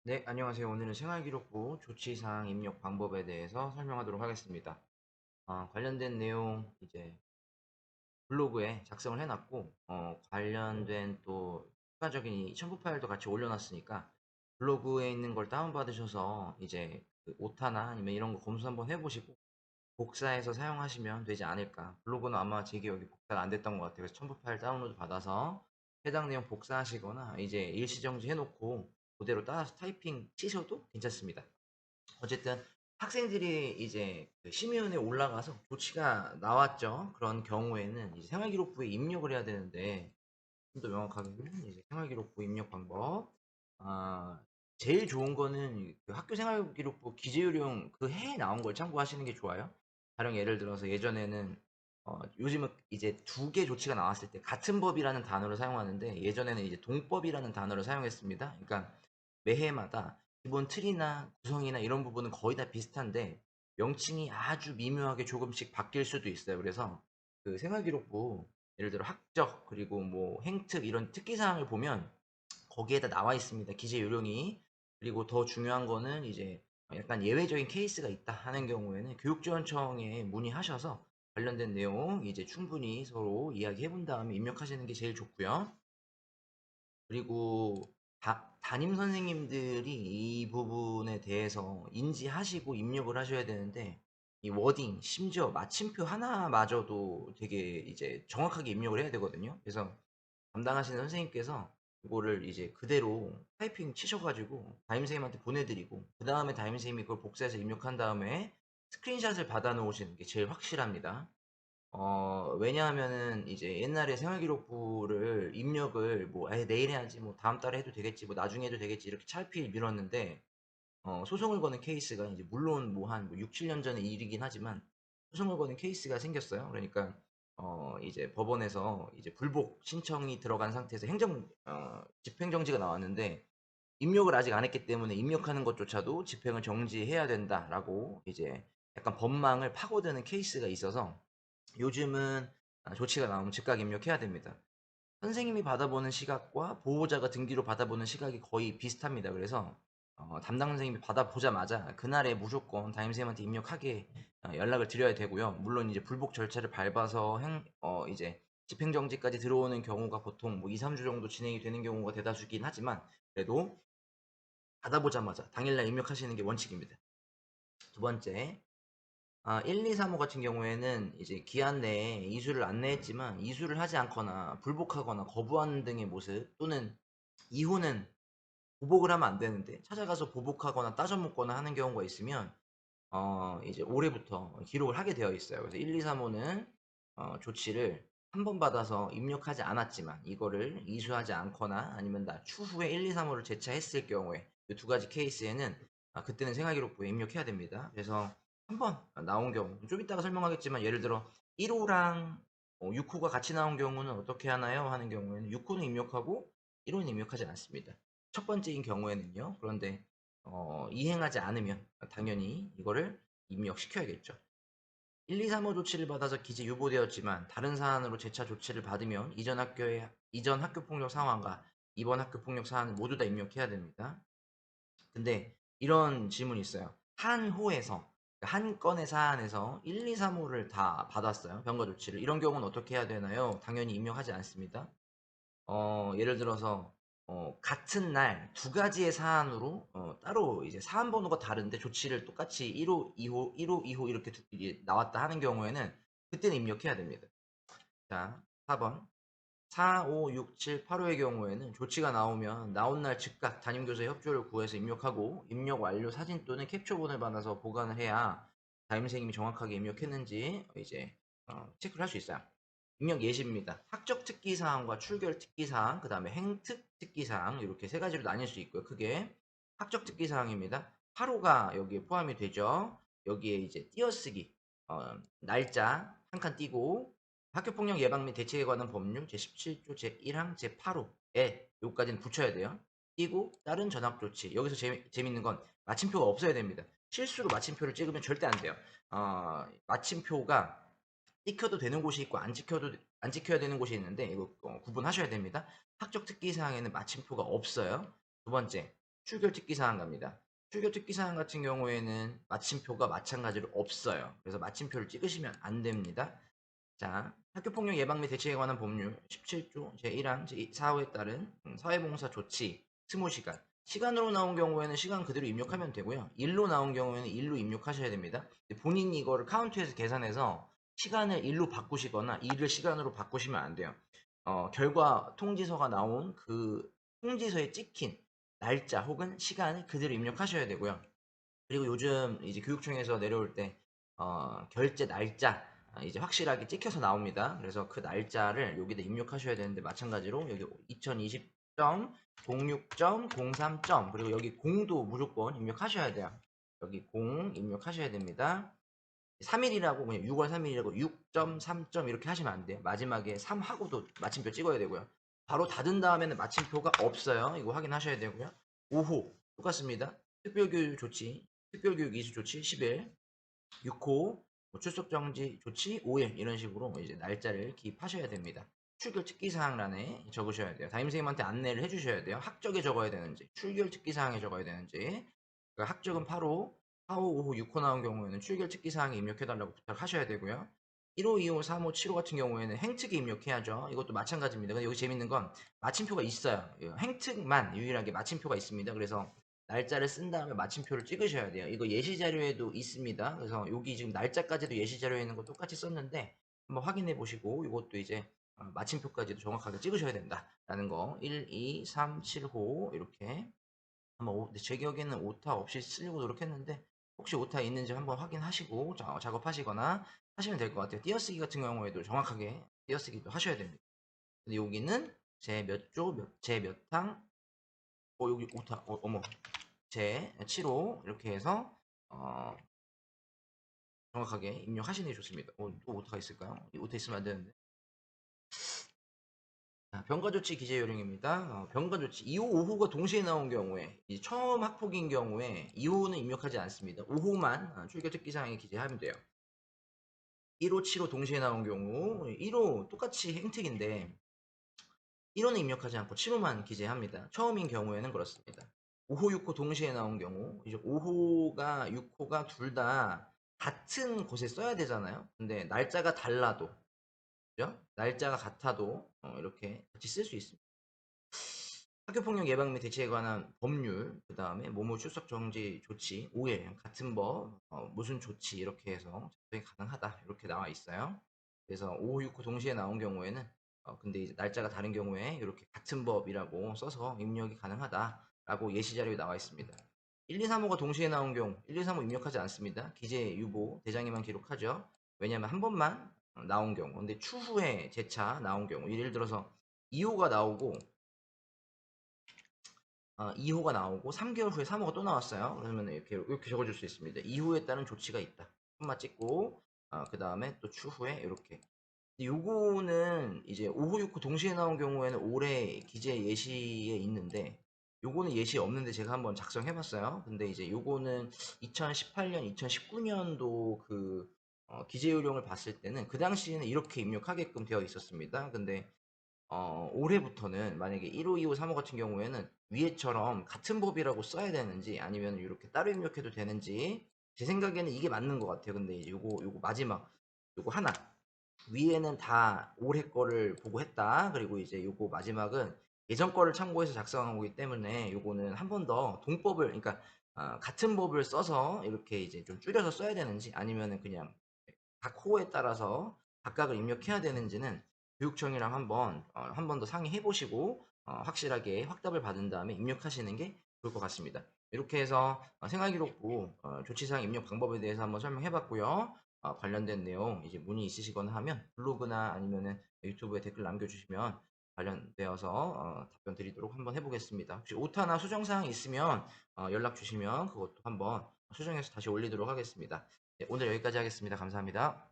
네, 안녕하세요. 오늘은 생활기록부 조치사항 입력 방법에 대해서 설명하도록 하겠습니다. 관련된 내용 이제 블로그에 작성을 해놨고, 관련된 또 추가적인 이 첨부 파일도 같이 올려놨으니까 블로그에 있는 걸 다운받으셔서 이제 그 오타나 아니면 이런 거 검수 한번 해보시고 복사해서 사용하시면 되지 않을까. 블로그는 아마 제 기억에 복사가 안 됐던 것 같아요. 그래서 첨부 파일 다운로드 받아서 해당 내용 복사하시거나 이제 일시정지 해놓고 그대로 따라서 타이핑 치셔도 괜찮습니다. 어쨌든 학생들이 이제 그 심의원에 올라가서 조치가 나왔죠. 그런 경우에는 이제 생활기록부에 입력을 해야 되는데 좀 더 명확하게는 이제 생활기록부 입력 방법. 아, 제일 좋은 거는 그 학교 생활기록부 기재요령 그 해에 나온 걸 참고하시는 게 좋아요. 가령 예를 들어서 예전에는 요즘은 이제 두 개 조치가 나왔을 때 같은 법이라는 단어를 사용하는데 예전에는 이제 동법이라는 단어를 사용했습니다. 그러니까 매해마다 기본 틀이나 구성이나 이런 부분은 거의 다 비슷한데 명칭이 아주 미묘하게 조금씩 바뀔 수도 있어요. 그래서 그 생활기록부 예를 들어 학적 그리고 뭐 행특 이런 특기사항을 보면 거기에다 나와 있습니다. 기재 요령이. 그리고 더 중요한 거는 이제 약간 예외적인 케이스가 있다 하는 경우에는 교육지원청에 문의하셔서 관련된 내용 이제 충분히 서로 이야기해 본 다음에 입력하시는 게 제일 좋고요. 그리고 담임 선생님들이 이 부분에 대해서 인지하시고 입력을 하셔야 되는데 이 워딩, 심지어 마침표 하나마저도 되게 이제 정확하게 입력을 해야 되거든요. 그래서 담당하시는 선생님께서 이거를 이제 그대로 타이핑 치셔가지고 담임선생님한테 보내드리고 그 다음에 담임선생님이 그걸 복사해서 입력한 다음에 스크린샷을 받아 놓으시는 게 제일 확실합니다. 왜냐하면은 이제 옛날에 생활기록부를 입력을 뭐 내일 해야지 뭐 다음 달에 해도 되겠지 뭐 나중에 해도 되겠지 이렇게 차일피일 미뤘는데 소송을 거는 케이스가 이제 물론 뭐 한 6, 7년 전의 일이긴 하지만 소송을 거는 케이스가 생겼어요. 그러니까 이제 법원에서 이제 불복 신청이 들어간 상태에서 집행정지가 나왔는데 입력을 아직 안 했기 때문에 입력하는 것조차도 집행을 정지해야 된다라고 이제 약간 법망을 파고드는 케이스가 있어서 요즘은 조치가 나오면 즉각 입력해야 됩니다. 선생님이 받아보는 시각과 보호자가 등기로 받아보는 시각이 거의 비슷합니다. 그래서 담당 선생님이 받아보자마자 그날에 무조건 담임선생님한테 입력하게 연락을 드려야 되고요. 물론 이제 불복 절차를 밟아서 이제 집행정지까지 들어오는 경우가 보통 뭐 2, 3주 정도 진행이 되는 경우가 대다수긴 하지만 그래도 받아보자마자 당일날 입력하시는 게 원칙입니다. 두 번째, 1, 2, 3호 같은 경우에는 이제 기한 내에 이수를 안내했지만 이수를 하지 않거나 불복하거나 거부하는 등의 모습 또는 이후는 보복을 하면 안 되는데 찾아가서 보복하거나 따져묻거나 하는 경우가 있으면 이제 올해부터 기록을 하게 되어 있어요. 그래서 1, 2, 3호는 조치를 한 번 받아서 입력하지 않았지만 이거를 이수하지 않거나 아니면 나 추후에 1, 2, 3호를 재차했을 경우에 이 두 가지 케이스에는 그때는 생활기록부에 입력해야 됩니다. 그래서 한 번 나온 경우 좀 이따가 설명하겠지만 예를 들어 1호랑 6호가 같이 나온 경우는 어떻게 하나요? 하는 경우에는 6호는 입력하고 1호는 입력하지 않습니다. 첫 번째인 경우에는요. 그런데 이행하지 않으면 당연히 이거를 입력시켜야겠죠. 1, 2, 3호 조치를 받아서 기재 유보되었지만 다른 사안으로 재차 조치를 받으면 이전 학교 폭력 상황과 이번 학교 폭력 사안을 모두 다 입력해야 됩니다. 근데 이런 질문이 있어요. 한 호에서 한 건의 사안에서 1, 2, 3호를 다 받았어요. 병가 조치를. 이런 경우는 어떻게 해야 되나요? 당연히 입력하지 않습니다. 예를 들어서 같은 날 두 가지의 사안으로 따로 이제 사안 번호가 다른데 조치를 똑같이 1호, 2호, 1호, 2호 이렇게 이게 나왔다 하는 경우에는 그때는 입력해야 됩니다. 자, 4번. 4, 5, 6, 7, 8호의 경우에는 조치가 나오면 나온 날 즉각 담임교사의 협조를 구해서 입력하고 입력 완료 사진 또는 캡처본을 받아서 보관을 해야 담임선생님이 정확하게 입력했는지 이제 체크를 할 수 있어요. 입력 예시입니다. 학적 특기사항과 출결 특기사항, 그 다음에 행특 특기사항 이렇게 세 가지로 나뉠 수 있고요. 크게 학적 특기사항입니다. 8호가 여기에 포함이 되죠. 여기에 이제 띄어쓰기, 날짜 한 칸 띄고 학교폭력 예방 및 대책에 관한 법률 제17조 제1항 제8호에 요까지는 붙여야 돼요. 띄고 다른 전학 조치. 여기서 재밌는 건 마침표가 없어야 됩니다. 실수로 마침표를 찍으면 절대 안 돼요. 마침표가 찍혀도 되는 곳이 있고 안 찍혀야 되는 곳이 있는데 이거 구분하셔야 됩니다. 학적 특기 사항에는 마침표가 없어요. 두 번째, 출결 특기사항 갑니다. 출결 특기사항 같은 경우에는 마침표가 마찬가지로 없어요. 그래서 마침표를 찍으시면 안 됩니다. 자, 학교폭력 예방 및 대책에 관한 법률 17조 제1항 제4호에 따른 사회봉사 조치 20시간. 시간으로 나온 경우에는 시간 그대로 입력하면 되고요. 일로 나온 경우에는 일로 입력하셔야 됩니다. 본인이 이거를 카운트해서 계산해서 시간을 일로 바꾸시거나 일을 시간으로 바꾸시면 안 돼요. 결과 통지서가 나온 그 통지서에 찍힌 날짜 혹은 시간을 그대로 입력하셔야 되고요. 그리고 요즘 이제 교육청에서 내려올 때 결제 날짜 이제 확실하게 찍혀서 나옵니다. 그래서 그 날짜를 여기다 입력하셔야 되는데 마찬가지로 여기 2020.06.03. 그리고 여기 공도 무조건 입력하셔야 돼요. 여기 공 입력하셔야 됩니다. 3일이라고 그냥 6월 3일이라고 6.3. 이렇게 하시면 안 돼요. 마지막에 3 하고도 마침표 찍어야 되고요. 바로 닫은 다음에는 마침표가 없어요. 이거 확인하셔야 되고요. 5호 똑같습니다. 특별교육 조치, 특별교육 이수 조치 10일, 6호 출석 정지 조치 5일 이런 식으로 이제 날짜를 기입하셔야 됩니다. 출결 특기사항란에 적으셔야 돼요. 담임선생님한테 안내를 해주셔야 돼요. 학적에 적어야 되는지, 출결 특기사항에 적어야 되는지. 그러니까 학적은 8호, 4호, 5호, 6호 나온 경우에는 출결 특기사항에 입력해달라고 부탁하셔야 되고요. 1호, 2호, 3호, 7호 같은 경우에는 행특에 입력해야죠. 이것도 마찬가지입니다. 근데 여기 재밌는 건 마침표가 있어요. 행특만 유일하게 마침표가 있습니다. 그래서 날짜를 쓴 다음에 마침표를 찍으셔야 돼요. 이거 예시 자료에도 있습니다. 그래서 여기 지금 날짜까지도 예시 자료에 있는 거 똑같이 썼는데 한번 확인해 보시고 이것도 이제 마침표까지도 정확하게 찍으셔야 된다라는 거. 1, 2, 3, 7호 이렇게 한번 제 기억에는 오타 없이 쓰려고 노력했는데 혹시 오타 있는지 한번 확인하시고 작업하시거나 하시면 될 것 같아요. 띄어쓰기 같은 경우에도 정확하게 띄어쓰기도 하셔야 됩니다. 근데 여기는 제 몇 조, 제 몇 항, 여기 오타, 어머, 제 7호 이렇게 해서 어, 정확하게 입력하시는 게 좋습니다. 또 오타가 있을까요? 오타 있으면 안 되는데. 자, 병가조치 기재 요령입니다. 병가조치 2호, 5호가 동시에 나온 경우에 이제 처음 학폭인 경우에 2호는 입력하지 않습니다. 5호만 출결 특기사항에 기재하면 돼요. 1호, 7호 동시에 나온 경우 1호 똑같이 행특인데 1호는 입력하지 않고 7호만 기재합니다. 처음인 경우에는 그렇습니다. 5호, 6호 동시에 나온 경우 이제 5호가 6호가 둘 다 같은 곳에 써야 되잖아요. 근데 날짜가 달라도 그죠? 날짜가 같아도 이렇게 같이 쓸 수 있습니다. 학교폭력 예방 및 대책에 관한 법률, 그 다음에 모모 출석 정지 조치, 5일 같은 법, 무슨 조치 이렇게 해서 작성이 가능하다 이렇게 나와 있어요. 그래서 5, 6호 동시에 나온 경우에는 근데 이제 날짜가 다른 경우에 이렇게 같은 법이라고 써서 입력이 가능하다라고 예시 자료에 나와 있습니다. 1, 2, 3호가 동시에 나온 경우 1, 2, 3호 입력하지 않습니다. 기재 유보 대장에만 기록하죠. 왜냐하면 한 번만 나온 경우 근데 추후에 재차 나온 경우 예를 들어서 2호가 나오고 2호가 나오고 3개월 후에 3호가 또 나왔어요. 그러면 이렇게 적어줄 수 있습니다. 2호에 따른 조치가 있다. 콤마 찍고 그 다음에 또 추후에 이렇게. 요거는 이제 5호, 6호 동시에 나온 경우에는 올해 기재 예시에 있는데 요거는 예시 없는데 제가 한번 작성해봤어요. 근데 이제 요거는 2018년, 2019년도 그 기재 요령을 봤을 때는 그 당시에는 이렇게 입력하게끔 되어 있었습니다. 근데 올해부터는 만약에 1호, 2호, 3호 같은 경우에는 위에처럼 같은 법이라고 써야 되는지 아니면 이렇게 따로 입력해도 되는지 제 생각에는 이게 맞는 것 같아요. 근데 이제 요거 마지막 요거 하나 위에는 다 올해 거를 보고 했다. 그리고 이제 요거 마지막은 예전 거를 참고해서 작성한 거기 때문에 요거는 한 번 더 동법을 그러니까 같은 법을 써서 이렇게 이제 좀 줄여서 써야 되는지 아니면은 그냥 각 호에 따라서 각각을 입력해야 되는지는 교육청이랑 한 번 더 상의해 보시고 확실하게 확답을 받은 다음에 입력하시는 게 좋을 것 같습니다. 이렇게 해서 생활기록부 조치사항 입력 방법에 대해서 한번 설명해 봤고요. 관련된 내용 이제 문의 있으시거나 하면 블로그나 아니면은 유튜브에 댓글 남겨주시면 관련되어서 답변 드리도록 한번 해보겠습니다. 혹시 오타나 수정사항 있으면 연락 주시면 그것도 한번 수정해서 다시 올리도록 하겠습니다. 네, 오늘 여기까지 하겠습니다. 감사합니다.